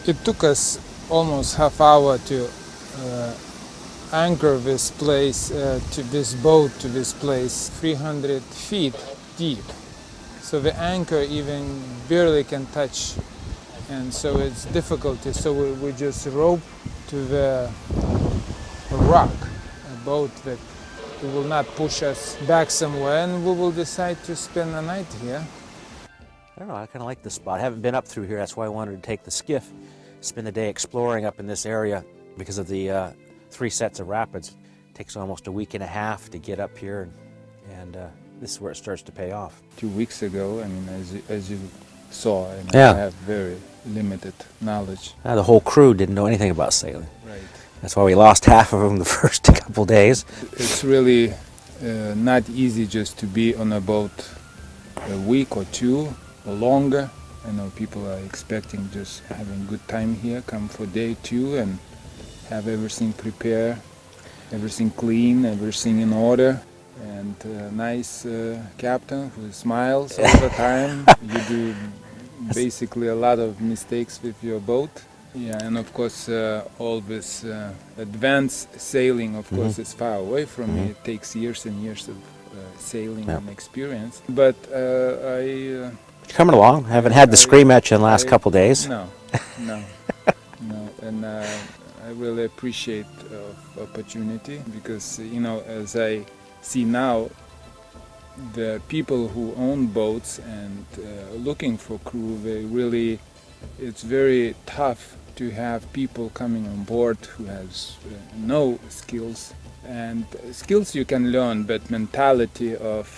It took us almost half hour to anchor this place, to this boat, to this place, 300 feet deep. So the anchor even barely can touch, and so it's difficult. So we just rope to the rock, a boat that will not push us back somewhere, and we will decide to spend the night here. I don't know, I kind of like this spot. I haven't been up through here, that's why I wanted to take the skiff, spend the day exploring up in this area because of the 3 sets of rapids. It takes almost a week and a half to get up here, and this is where it starts to pay off. 2 weeks ago, I mean, as you saw, I Yeah. have very limited knowledge. The whole crew didn't know anything about sailing. Right. That's why we lost half of them the first couple days. It's really not easy just to be on a boat a week or 2 or longer. I know people are expecting just having good time here, come for day 2 and have everything prepared, everything clean, everything in order, and a nice captain who smiles all the time. You do basically a lot of mistakes with your boat. Yeah, and of course all this advanced sailing, of course, is far away from me. It takes years and years of sailing and experience. But Coming along. Haven't had the scream at you in the last couple days. No. And I really appreciate the opportunity because, you know, as I see now, the people who own boats and looking for crew, it's very tough to have people coming on board who has no skills. And skills you can learn, but mentality of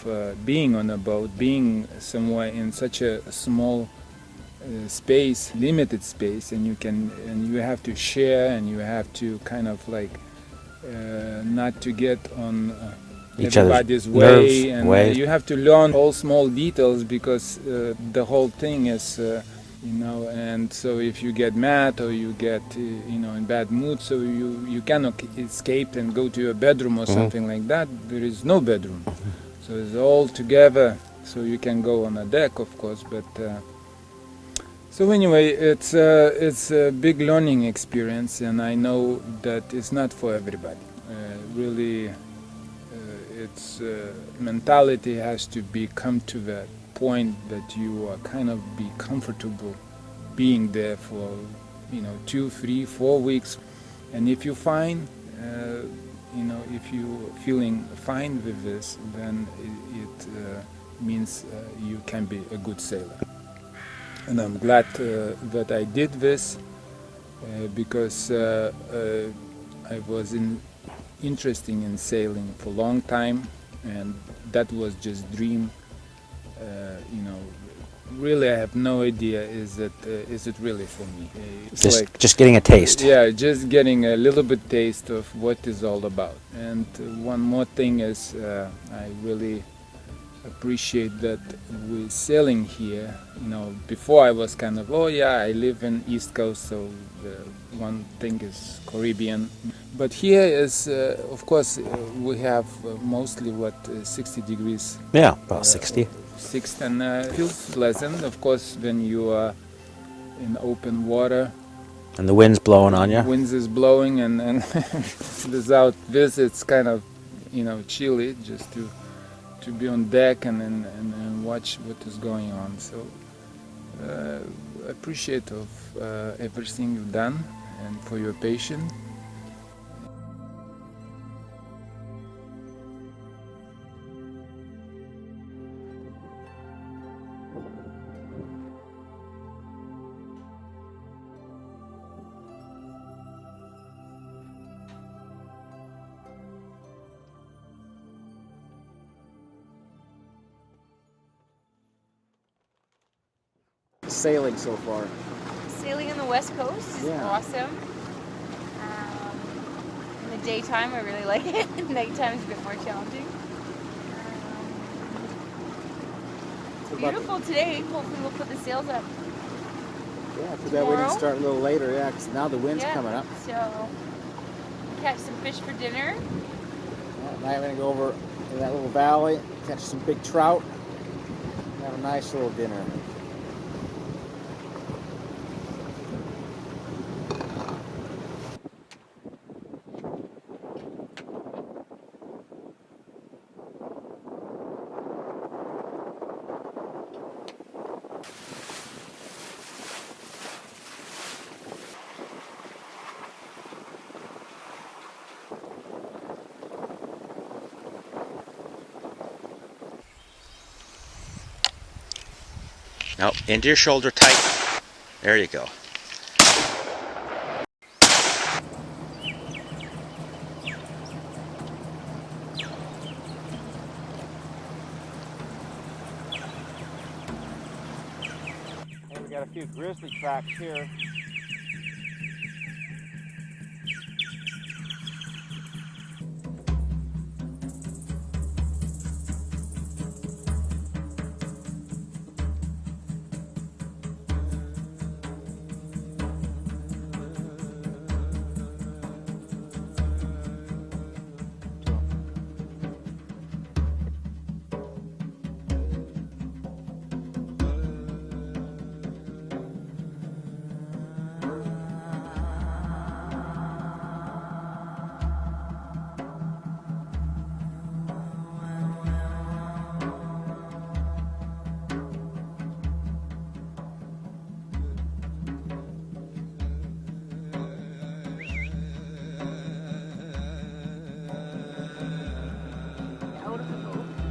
being on a boat, being somewhere in such a small space, limited space, and you have to share, and you have to kind of like not to get on everybody's way, and you have to learn all small details because the whole thing is. You know, and so if you get mad or you get, you know, in bad mood, so you cannot escape and go to your bedroom or something like that. There is no bedroom, so it's all together. So you can go on a deck, of course, but so anyway, it's a big learning experience, and I know that it's not for everybody. Really, its mentality has to come to that point that you are kind of be comfortable being there for, you know, 2, 3, 4 weeks, and if you find, you know, if you feeling fine with this, then it means you can be a good sailor. And I'm glad that I did this because I was interested in sailing for a long time, and that was just dream. You know, really I have no idea is it really for me. It's just getting a taste. Yeah, just getting a little bit taste of what it's all about. And one more thing is I really appreciate that we're sailing here. You know, before I was kind of, oh yeah, I live in East Coast, so one thing is Caribbean. But here is, of course, we have mostly 60 degrees. Yeah, about 60. And feels pleasant, of course, when you are in open water. And the wind's blowing on you. Winds is blowing, and without this, it's kind of, you know, chilly just to be on deck and watch what is going on. So appreciate of everything you've done and for your patience. Sailing so far? Sailing on the west coast is awesome. In the daytime, I really like it. Nighttime is a bit more challenging. It's beautiful today. Hopefully, we'll put the sails up. Yeah, too bad we didn't start a little later. Yeah, because now the wind's coming up. So, catch some fish for dinner. Yeah, now we're gonna go over in that little valley, catch some big trout, and have a nice little dinner. Nope, into your shoulder tight. There you go. Hey, we got a few grizzly tracks here.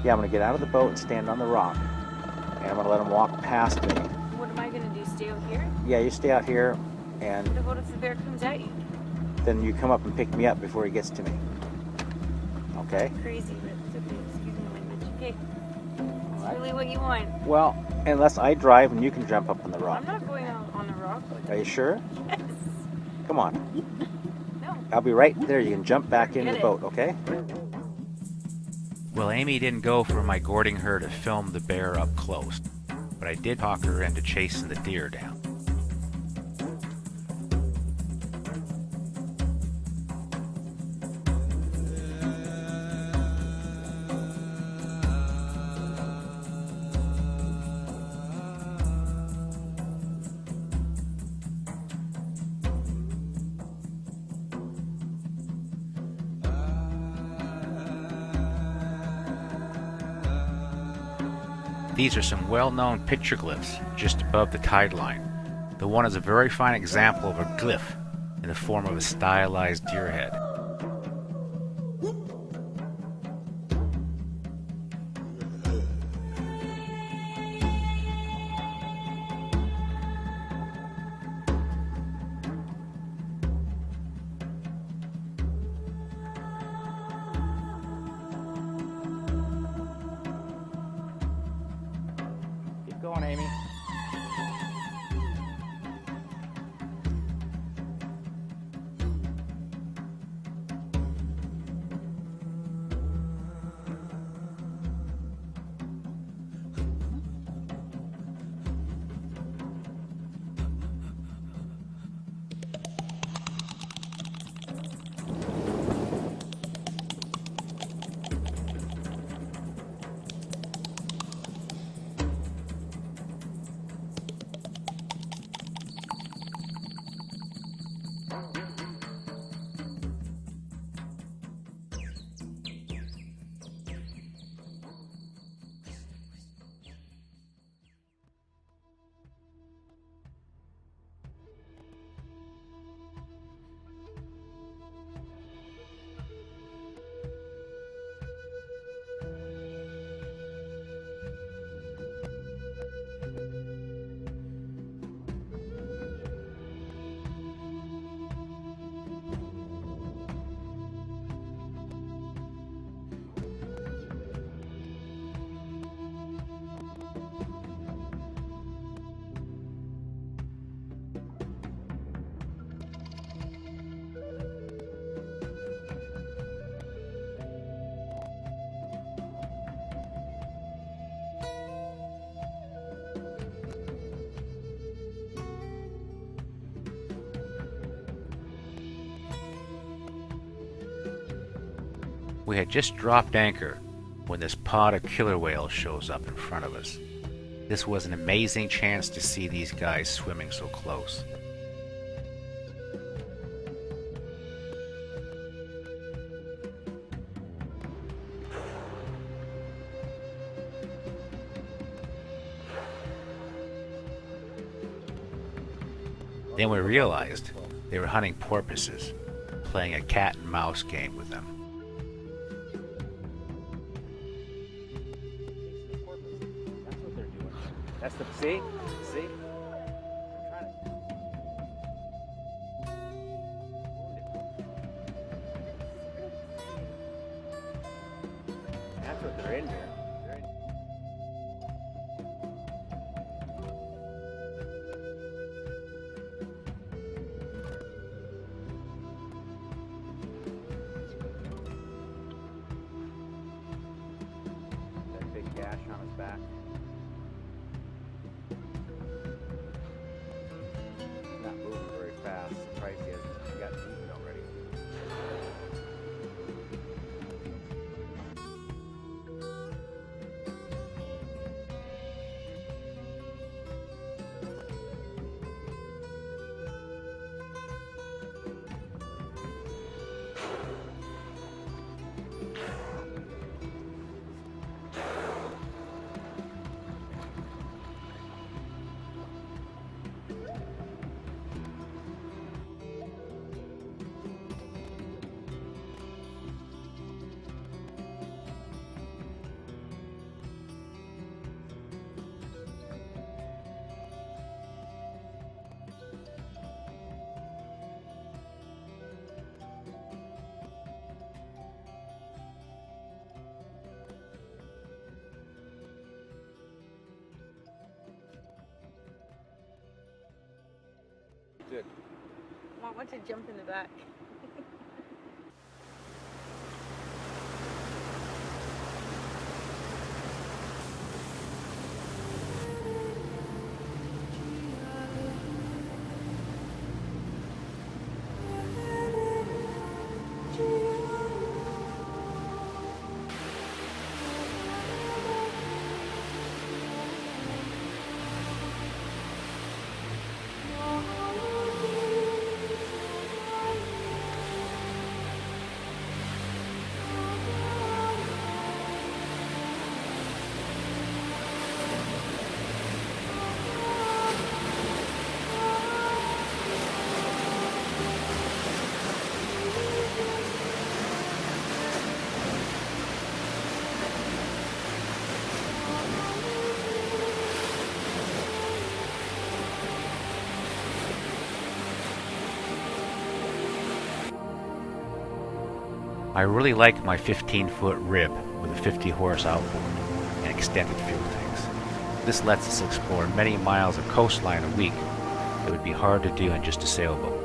Yeah, I'm going to get out of the boat and stand on the rock. And I'm going to let them walk past me. What am I going to do? Stay out here? Yeah, you stay out here, and What if the bear comes at you? then you come up and pick me up before he gets to me. Okay? Crazy, but it's okay. Excuse my language. Okay. It's Alright. really what you want. Well, unless I drive and you can jump up on the rock. I'm not going out on the rock. Are you sure? Yes. Come on. No. I'll be right there. You can jump back into Get the it. boat, okay? Well, Amy didn't go for my boarding her to film the bear up close, but I did talk her into chasing the deer down. These are some well-known petroglyphs just above the tide line. The one is a very fine example of a glyph in the form of a stylized deer head. Keep going, Amy. We had just dropped anchor when this pod of killer whales shows up in front of us. This was an amazing chance to see these guys swimming so close. Then we realized they were hunting porpoises, playing a cat and mouse game with them. That's what they're doing. That's the, see? See? I'm trying to... That's what they're in here. They're in... That big gash on his back. He's not moving very fast. Surprised he hasn't got eaten already. Good. I want to jump in the back. I really like my 15-foot rib with a 50-horse outboard and extended fuel tanks. This lets us explore many miles of coastline a week that would be hard to do in just a sailboat.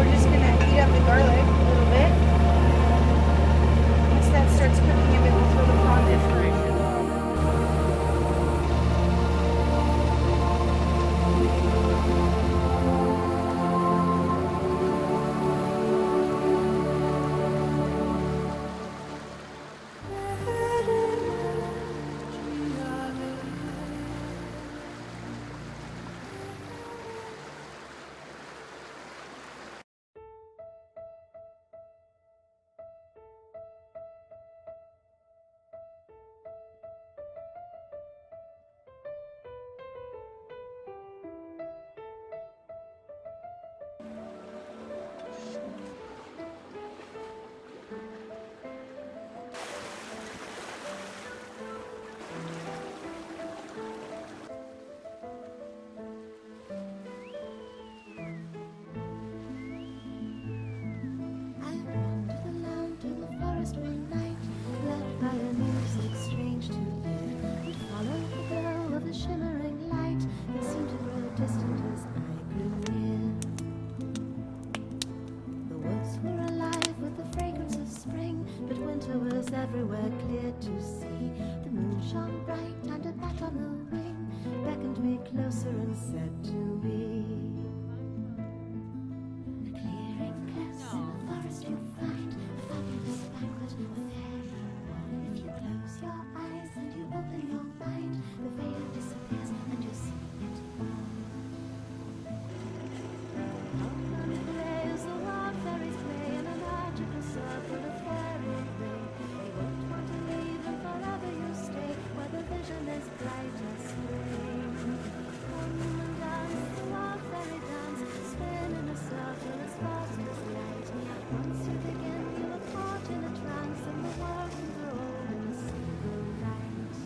We're just gonna heat up the garlic a little bit. Once that starts cooking a bit, we'll throw the pond in for it. winter was everywhere clear to see. The moon shone bright and a bat on the wing beckoned me closer and said to me, the clearing close in the forest you'll find a fabulous banquet, a fairy ball. If you close your eyes and you open your mind, the veil disappears and you see it all. Plays the wild fairies play in a magical circle of fairy ring. You won't want to leave and forever you stay where the vision is bright as spring. Come and dance the wild fairy dance, spin in a circle as fast as light. Once you begin, you are caught in a trance, and the world can grow old in a single night.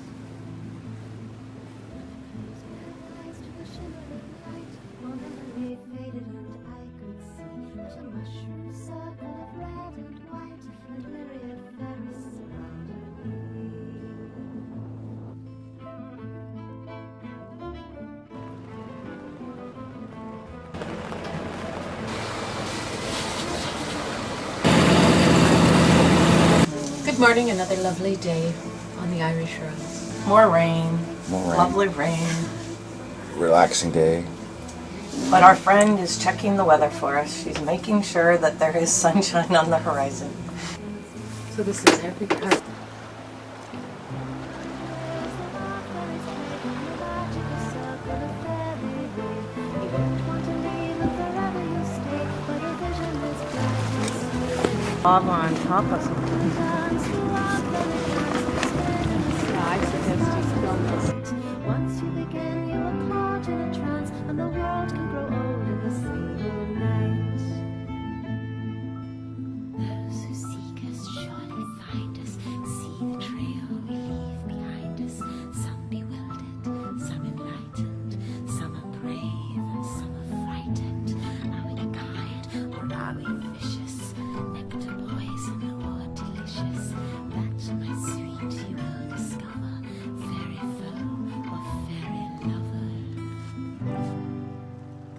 Close my eyes to the shimmering light, all memory faded and I could see that a mushroom circle of red and white and myriad fairies surrounded me. Good morning, another lovely day on the Irish roads. More rain. More rain. Lovely rain. Relaxing day. But our friend is checking the weather for us. She's making sure that there is sunshine on the horizon. So this is every part. Lava on top of something. I suggest you film this. Once you begin, you are caught in a trance, and the world can grow old in a single night. Those who seek us surely find us. See the trail we leave behind us. Some bewildered, some enlightened, some are brave, some are frightened. Are we kind or are we vicious? Nectar poison or delicious? That, my sweet, you will discover. Fairy foe or fairy lover.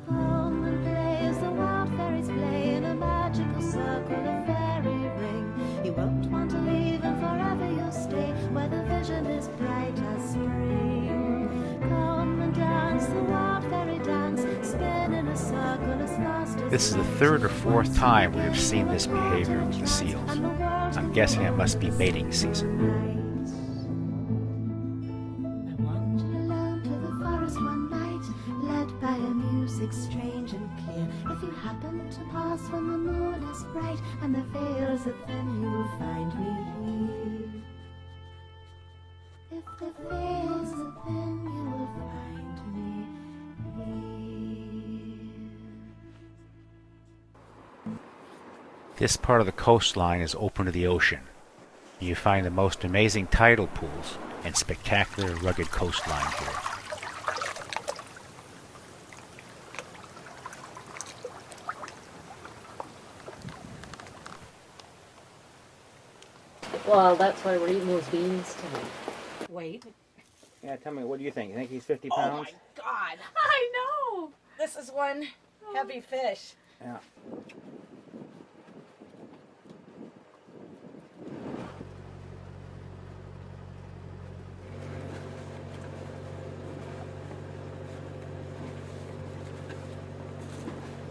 Come and play as the wild fairies play in a magical circle of fairy ring. You won't want to leave and forever you'll stay where the vision is bright as spring. Come and dance the wild fairy dance, spin in a circle as fast as This is the third or fourth time we have seen this behavior with the seals. I'm guessing it must be mating season. I wandered alone to the forest one night, led by a music strange and clear. If you happen to pass when the moon is bright and the veils are thin, you will find me here. If the veils are thin, you will find me here. This part of the coastline is open to the ocean. You find the most amazing tidal pools and spectacular rugged coastline here. Well, that's why we're eating those beans tonight. Wait. Yeah, tell me, what do you think? You think he's 50 Oh pounds? my God. I know. This is one heavy fish. Yeah.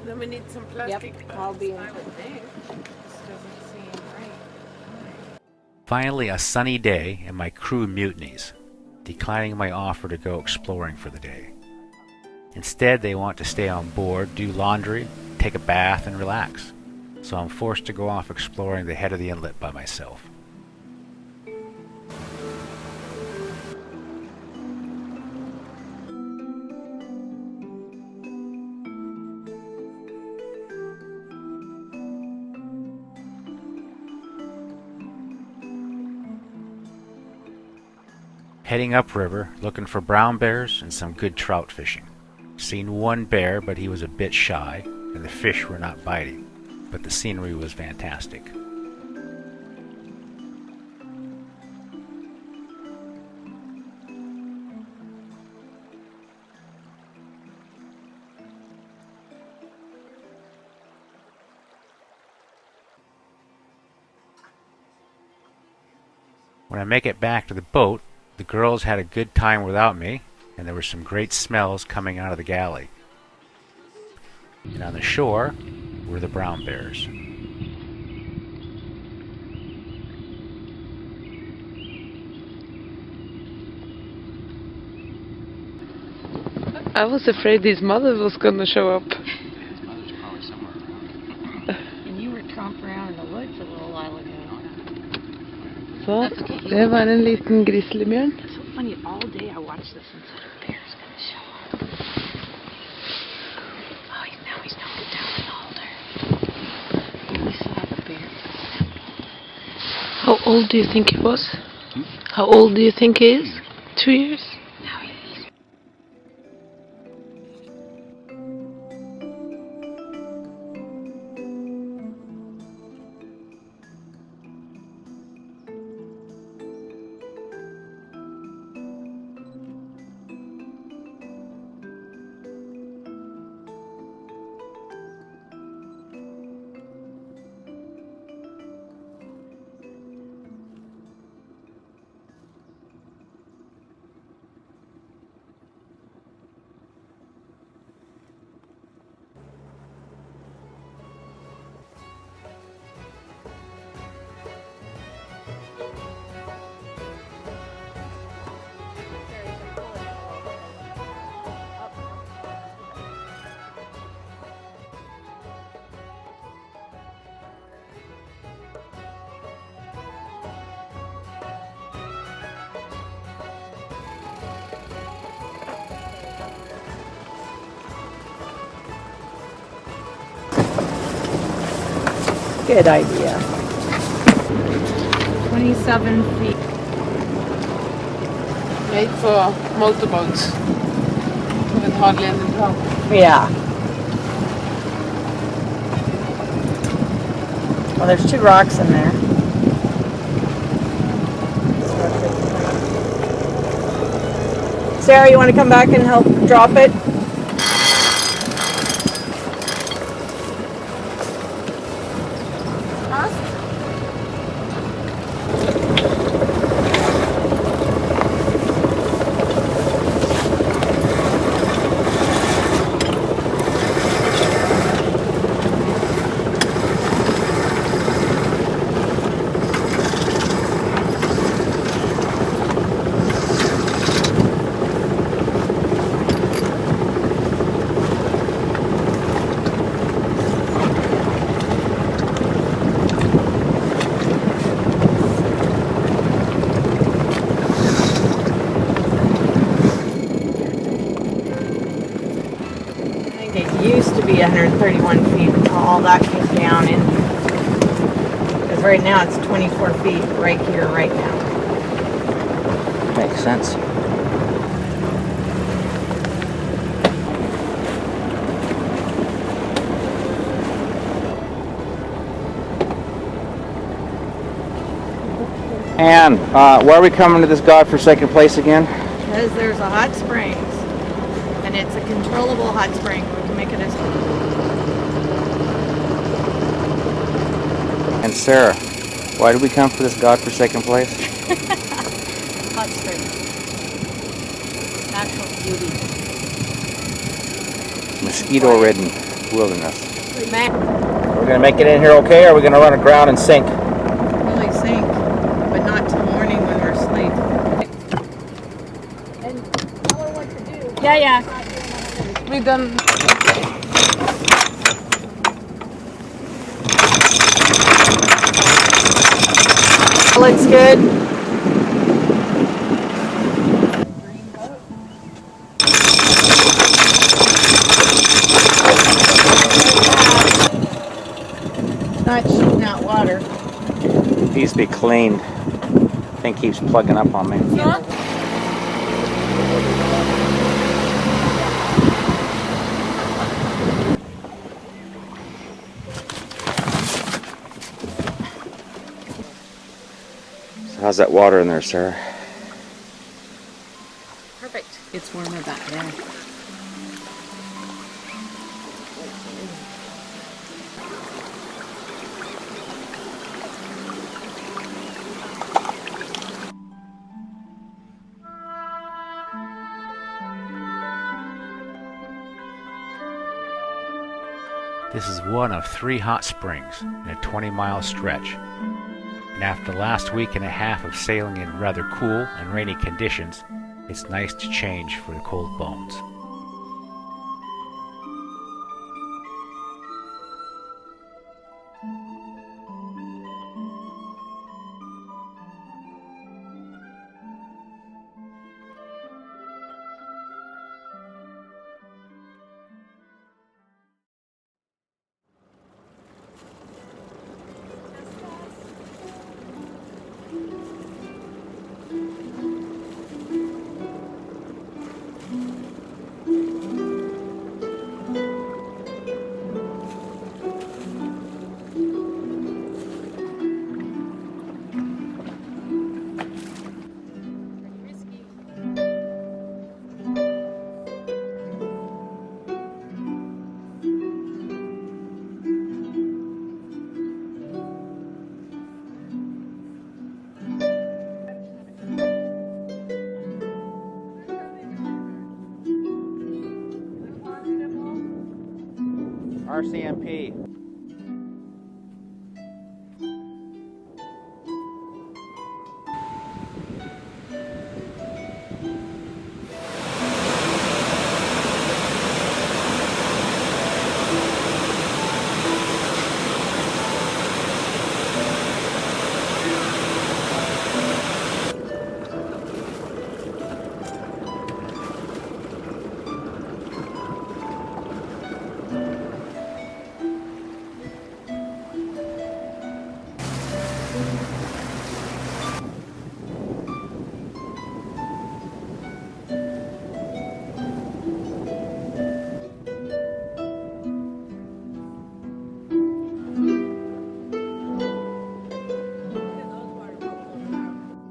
Then we need some plastic. Yep, I'll be in. I would think. This doesn't seem right. Finally, a sunny day, and my crew mutinies, declining my offer to go exploring for the day. Instead, they want to stay on board, do laundry, take a bath, and relax. So I'm forced to go off exploring the head of the inlet by myself. Heading upriver, looking for brown bears and some good trout fishing. Seen one bear, but he was a bit shy, and the fish were not biting, but the scenery was fantastic. When I make it back to the boat, the girls had a good time without me, and there were some great smells coming out of the galley. And on the shore were the brown bears. I was afraid his mother was gonna show up. His mother's probably somewhere around. And you were tromping around in the woods a little while ago. Så, det var en liten grizzlybjørn. It's so funny, all day I watched this and said a bear's gonna show up. Oh, now he's going down the altar. We saw the bear. How old do you think he was? How old do you think he is? 2 years? Now he's good idea. 27 feet. Made for motorboats. With hardly any drop. Yeah. Well, there's 2 rocks in there. Sarah, you want to come back and help drop it? It used to be 131 feet tall. That came down in, because right now it's 24 feet right here, right now. Makes sense. And why are we coming to this godforsaken place again? Because there's a hot springs, and it's a controllable hot spring. We can make it as And Sarah, why did we come for this godforsaken place? hot springs. Natural beauty. Mosquito-ridden wilderness. Man, We're gonna make it in here okay, or are we gonna run aground and sink? really sink, but not till morning when we're asleep. And tell her what to do. Yeah. We done. Looks good. Not shooting out water. Needs to be cleaned. Thing keeps plugging up on me. So how's that water in there, Sarah? Perfect. It's warmer back there. This is one of 3 hot springs in a 20-mile stretch. And after the last week and a half of sailing in rather cool and rainy conditions, it's nice to change for the cold bones. RCMP.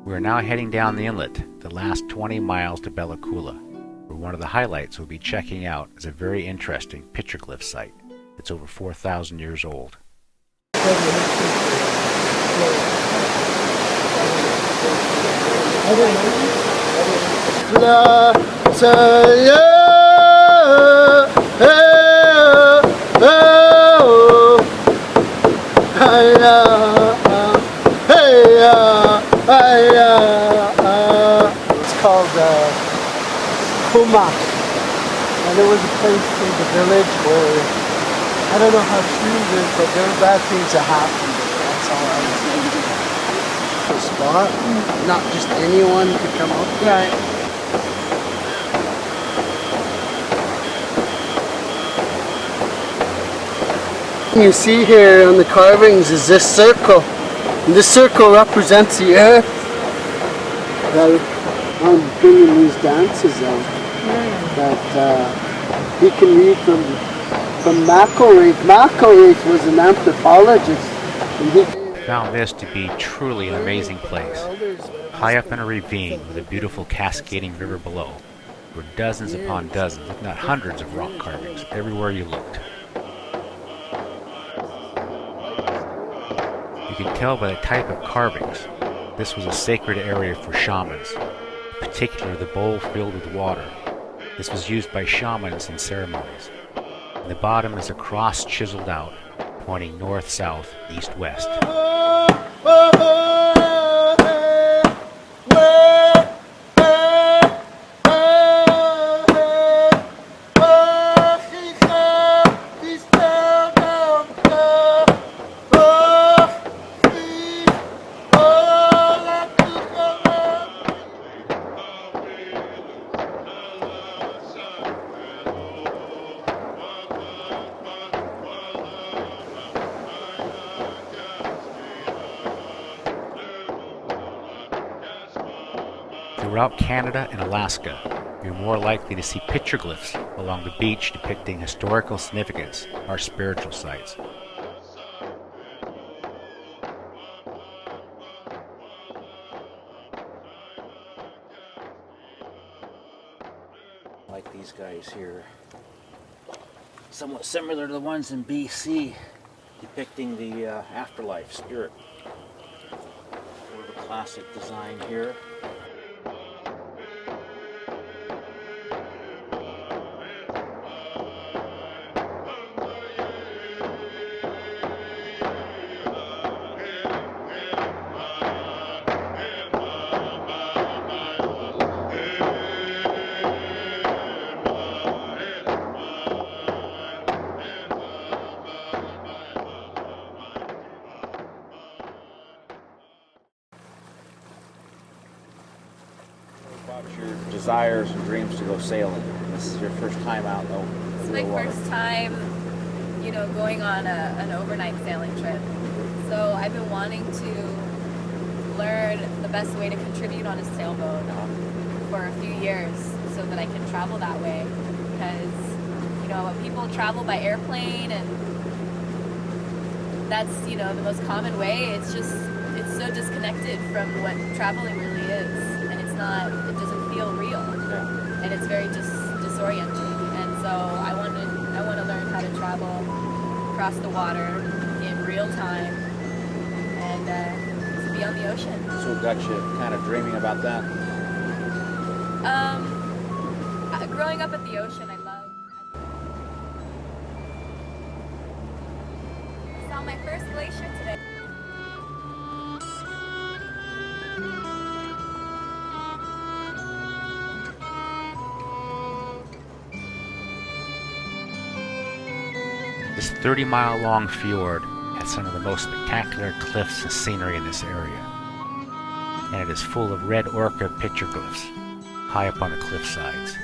We are now heading down the inlet, the last 20 miles to Bella Coola, where one of the highlights we'll be checking out is a very interesting petroglyph site. It's over 4,000 years old. It's called Kumak, and it was a place in the village where I don't know how true it is, but there were bad things that happened. That's all I was saying. The spot, not just anyone could come up there. Right. You see here on the carvings is this circle. And this circle represents the earth that I'm bringing these dances out. That you can read from McElraith. McElraith was an anthropologist. And he Found this to be truly an amazing place. High up in a ravine with a beautiful cascading river below were dozens upon dozens, if not hundreds of rock carvings everywhere you looked. You could tell by the type of carvings this was a sacred area for shamans, in particular the bowl filled with water. This was used by shamans in ceremonies. In the bottom is a cross chiseled out, pointing north, south, east, west. Throughout Canada and Alaska, you're more likely to see petroglyphs along the beach depicting historical significance or spiritual sites. Like these guys here, somewhat similar to the ones in BC, depicting the afterlife spirit. Sort of a classic design here. desires and dreams to go sailing? This is your first time out though. It's my first time, you know, going on an overnight sailing trip. So I've been wanting to learn the best way to contribute on a sailboat for a few years so that I can travel that way. Because, you know, people travel by airplane and that's, you know, the most common way. It's so disconnected from what traveling really is. And it's not, it doesn't feel real. And it's very disorienting. And so I want to learn how to travel across the water in real time and be on the ocean. So what got you kind of dreaming about that? Growing up at the ocean, I saw my first glacier today. This 30-mile-long fjord has some of the most spectacular cliffs and scenery in this area, and it is full of red orca petroglyphs high up on the cliff sides.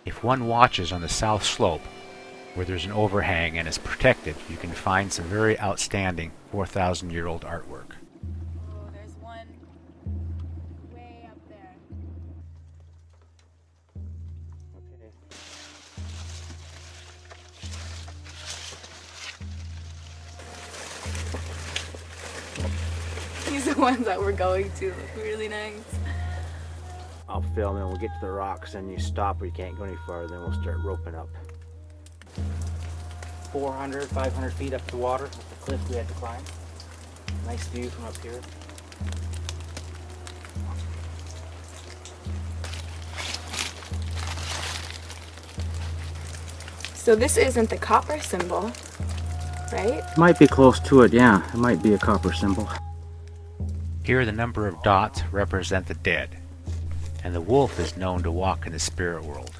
If one watches on the south slope, where there's an overhang and is protected, you can find some very outstanding 4,000-year-old artwork. Oh, there's one way up there. Okay. These are the ones that we're going to. Look really nice. I'll film and we'll get to the rocks and you stop or you can't go any farther, then we'll start roping up. 400, 500 feet up the water, up the cliff we had to climb. Nice view from up here. So this isn't the copper symbol, right? Might be close to it, yeah. It might be a copper symbol. Here the number of dots represent the dead, and the wolf is known to walk in the spirit world,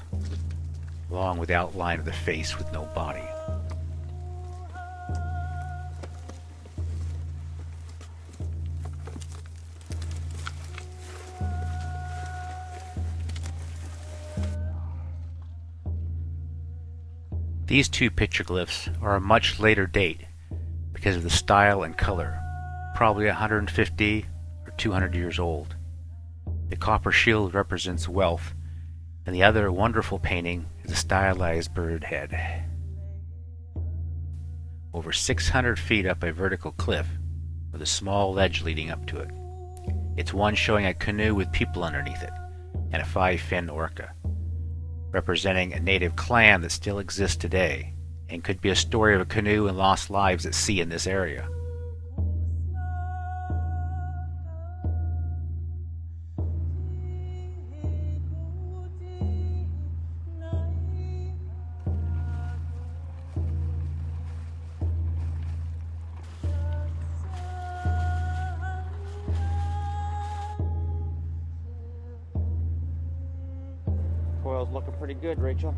along with the outline of the face with no body. These two petroglyphs are a much later date because of the style and color, probably 150 or 200 years old. The copper shield represents wealth, and the other wonderful painting is a stylized bird head. Over 600 feet up a vertical cliff with a small ledge leading up to it. It's one showing a canoe with people underneath it, and a 5-fin orca, representing a native clan that still exists today, and could be a story of a canoe and lost lives at sea in this area. Foil's looking pretty good, Rachel.